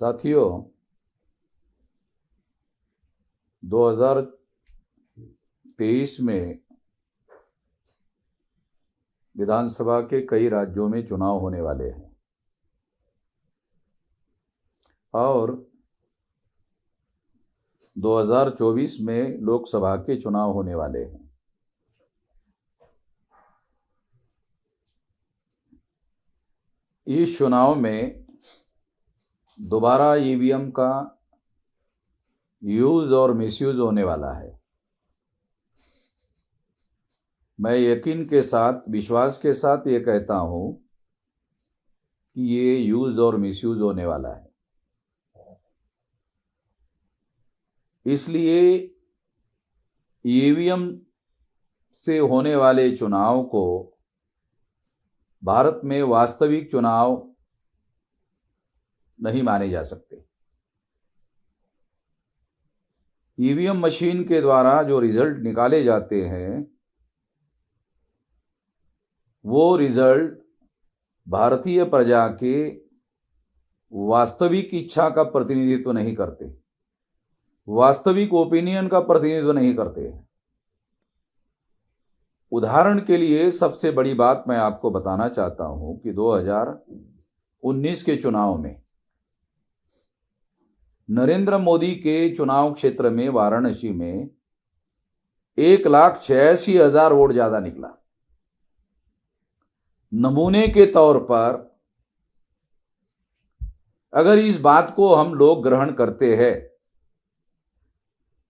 साथियों, 2023 में विधानसभा के कई राज्यों में चुनाव होने वाले हैं और 2024 में लोकसभा के चुनाव होने वाले हैं। इस चुनाव में दोबारा ईवीएम का यूज और मिसयूज होने वाला है। मैं यकीन के साथ, विश्वास के साथ ये कहता हूं कि ये यूज और मिसयूज होने वाला है। इसलिए ईवीएम से होने वाले चुनाव को भारत में वास्तविक चुनाव नहीं माने जा सकते। ईवीएम मशीन के द्वारा जो रिजल्ट निकाले जाते हैं वो रिजल्ट भारतीय प्रजा के वास्तविक इच्छा का प्रतिनिधित्व नहीं करते, वास्तविक ओपिनियन का प्रतिनिधित्व नहीं करते। उदाहरण के लिए सबसे बड़ी बात मैं आपको बताना चाहता हूं कि 2019 के चुनाव में नरेंद्र मोदी के चुनाव क्षेत्र में वाराणसी में 1,86,000 वोट ज्यादा निकला। नमूने के तौर पर अगर इस बात को हम लोग ग्रहण करते हैं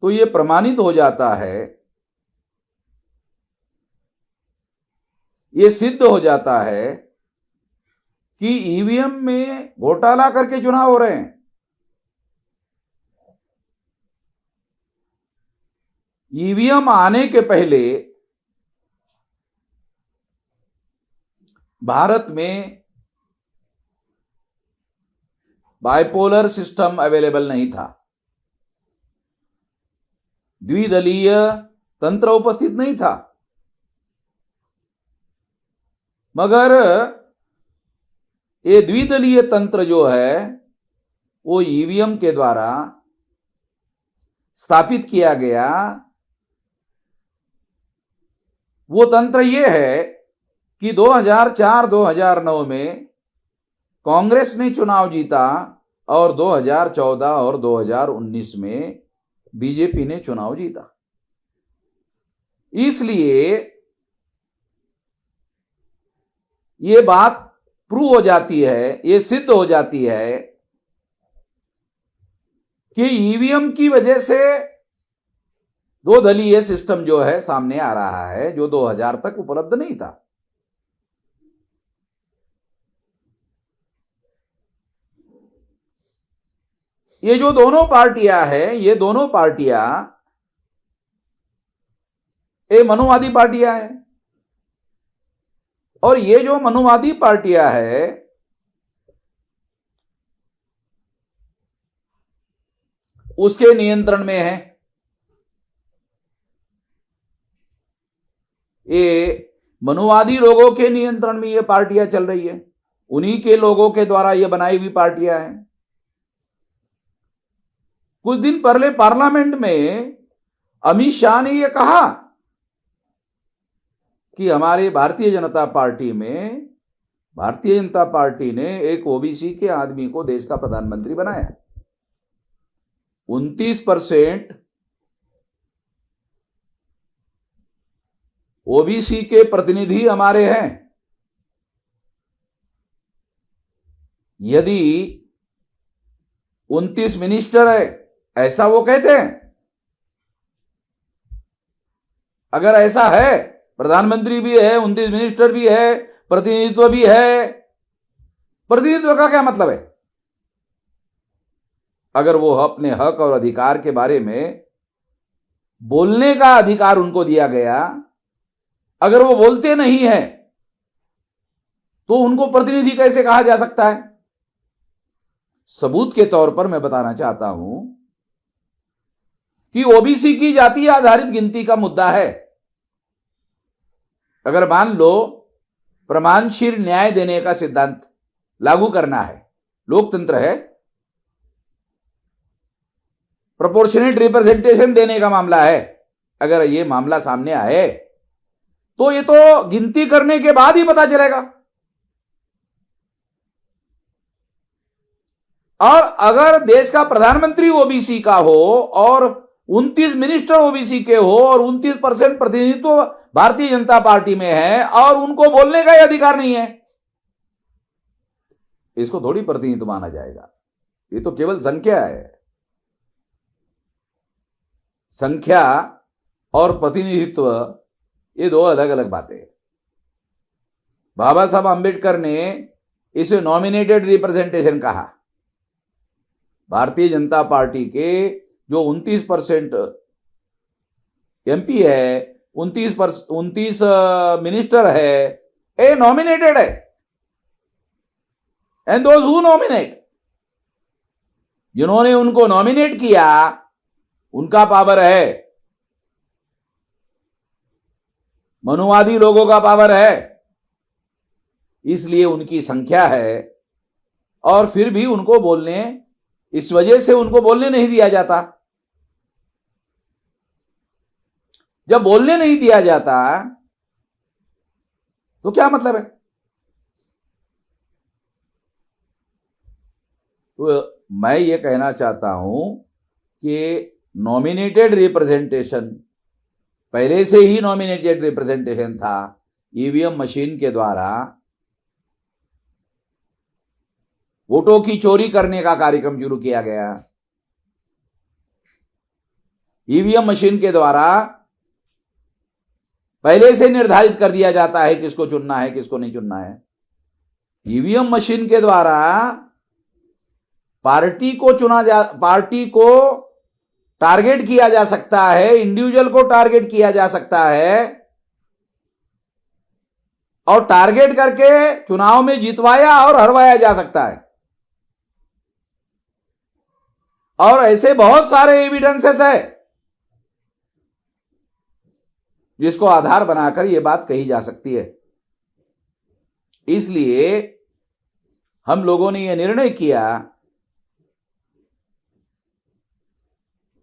तो यह प्रमाणित हो जाता है, यह सिद्ध हो जाता है कि ईवीएम में घोटाला करके चुनाव हो रहे हैं। ईवीएम आने के पहले भारत में बाइपोलर सिस्टम अवेलेबल नहीं था, द्विदलीय तंत्र उपस्थित नहीं था। मगर ये द्विदलीय तंत्र जो है वो ईवीएम के द्वारा स्थापित किया गया। वो तंत्र ये है कि 2004-2009 में कांग्रेस ने चुनाव जीता और 2014 और 2019 में बीजेपी ने चुनाव जीता। इसलिए ये बात प्रूव हो जाती है, ये सिद्ध हो जाती है कि ईवीएम की वजह से दो दलीय सिस्टम जो है सामने आ रहा है, जो 2000 तक उपलब्ध नहीं था। ये जो दोनों पार्टियां हैं, ये दोनों पार्टियां ये मनुवादी पार्टियां हैं और ये जो मनुवादी पार्टियां हैं उसके नियंत्रण में है। ये मनुवादी लोगों के नियंत्रण में ये पार्टियां चल रही है, उन्हीं के लोगों के द्वारा ये बनाई हुई पार्टियां हैं। कुछ दिन पहले पार्लियामेंट में अमित शाह ने यह कहा कि हमारे भारतीय जनता पार्टी ने एक ओबीसी के आदमी को देश का प्रधानमंत्री बनाया। 29% ओबीसी के प्रतिनिधि हमारे हैं। यदि 29 मिनिस्टर है, ऐसा वो कहते हैं। अगर ऐसा है, प्रधानमंत्री भी है, 29 मिनिस्टर भी है, प्रतिनिधित्व भी है, प्रतिनिधित्व का क्या मतलब है? अगर वो अपने हक और अधिकार के बारे में बोलने का अधिकार उनको दिया गया, अगर वो बोलते नहीं है तो उनको प्रतिनिधि कैसे कहा जा सकता है? सबूत के तौर पर मैं बताना चाहता हूं कि ओबीसी की जातीय आधारित गिनती का मुद्दा है। अगर मान लो प्रमाणशील न्याय देने का सिद्धांत लागू करना है, लोकतंत्र है, प्रोपोर्शनेट रिप्रेजेंटेशन देने का मामला है। अगर ये मामला सामने आए तो ये तो गिनती करने के बाद ही पता चलेगा। और अगर देश का प्रधानमंत्री ओबीसी का हो और 29 मिनिस्टर ओबीसी के हो और 29% प्रतिनिधित्व भारतीय जनता पार्टी में है और उनको बोलने का ही अधिकार नहीं है, इसको थोड़ी प्रतिनिधित्व माना जाएगा। ये तो केवल संख्या है। संख्या और प्रतिनिधित्व ये दो अलग अलग बातें हैं। बाबा साहब अंबेडकर ने इसे नॉमिनेटेड रिप्रेजेंटेशन कहा। भारतीय जनता पार्टी के जो 29% एमपी है, 29 मिनिस्टर है, ए नॉमिनेटेड है। एंड दोज हु नॉमिनेट, जिन्होंने उनको नॉमिनेट किया उनका पावर है, मनुवादी लोगों का पावर है, इसलिए उनकी संख्या है। और फिर भी उनको बोलने, इस वजह से उनको बोलने नहीं दिया जाता। जब बोलने नहीं दिया जाता तो क्या मतलब है? तो मैं ये कहना चाहता हूं कि नॉमिनेटेड रिप्रेजेंटेशन, पहले से ही नॉमिनेटेड रिप्रेजेंटेशन था। ईवीएम मशीन के द्वारा वोटों की चोरी करने का कार्यक्रम शुरू किया गया। ईवीएम मशीन के द्वारा पहले से निर्धारित कर दिया जाता है किसको चुनना है, किसको नहीं चुनना है। ईवीएम मशीन के द्वारा पार्टी को टारगेट किया जा सकता है, इंडिविजुअल को टारगेट किया जा सकता है और टारगेट करके चुनाव में जितवाया और हरवाया जा सकता है। और ऐसे बहुत सारे एविडेंसेस है जिसको आधार बनाकर यह बात कही जा सकती है। इसलिए हम लोगों ने यह निर्णय किया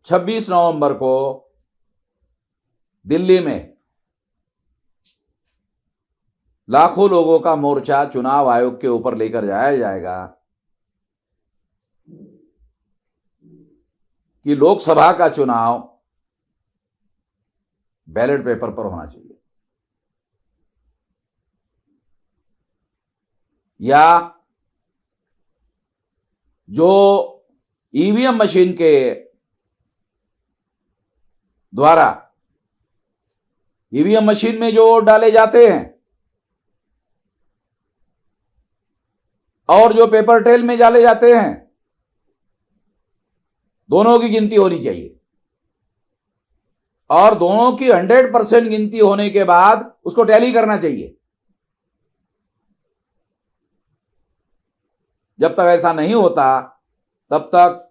26 नवंबर को दिल्ली में लाखों लोगों का मोर्चा चुनाव आयोग के ऊपर लेकर जाया जाएगा कि लोकसभा का चुनाव बैलेट पेपर पर होना चाहिए, या जो ईवीएम मशीन के द्वारा ईवीएम मशीन में जो वोट डाले जाते हैं और जो पेपर ट्रेल में डाले जाते हैं, दोनों की गिनती होनी चाहिए। और दोनों की 100% गिनती होने के बाद उसको टैली करना चाहिए। जब तक ऐसा नहीं होता तब तक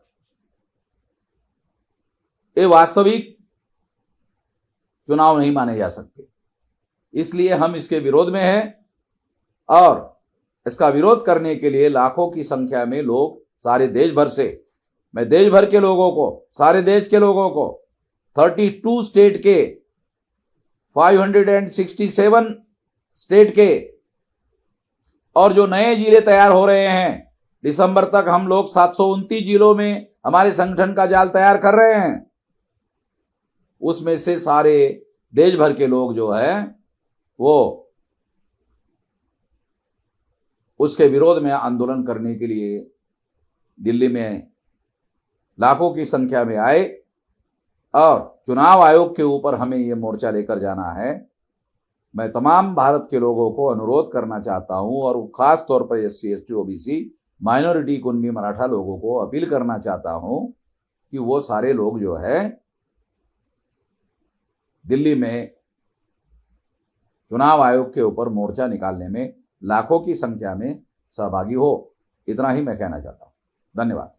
ये वास्तविक चुनाव नहीं माने जा सकते। इसलिए हम इसके विरोध में हैं और इसका विरोध करने के लिए लाखों की संख्या में लोग सारे देश भर से, मैं देश भर के लोगों को, सारे देश के लोगों को, 32 स्टेट के, 567 स्टेट के और जो नए जिले तैयार हो रहे हैं, दिसंबर तक हम लोग 729 जिलों में हमारे संगठन का जाल तैयार कर रहे हैं, उसमें से सारे देश भर के लोग जो है वो उसके विरोध में आंदोलन करने के लिए दिल्ली में लाखों की संख्या में आए और चुनाव आयोग के ऊपर हमें ये मोर्चा लेकर जाना है। मैं तमाम भारत के लोगों को अनुरोध करना चाहता हूं और खास तौर पर SC ST OBC minority कुनबी Maratha लोगों को अपील करना चाहता हूं कि वो सारे लोग जो है दिल्ली में चुनाव आयोग के ऊपर मोर्चा निकालने में लाखों की संख्या में सहभागी हो। इतना ही मैं कहना चाहता हूं। धन्यवाद।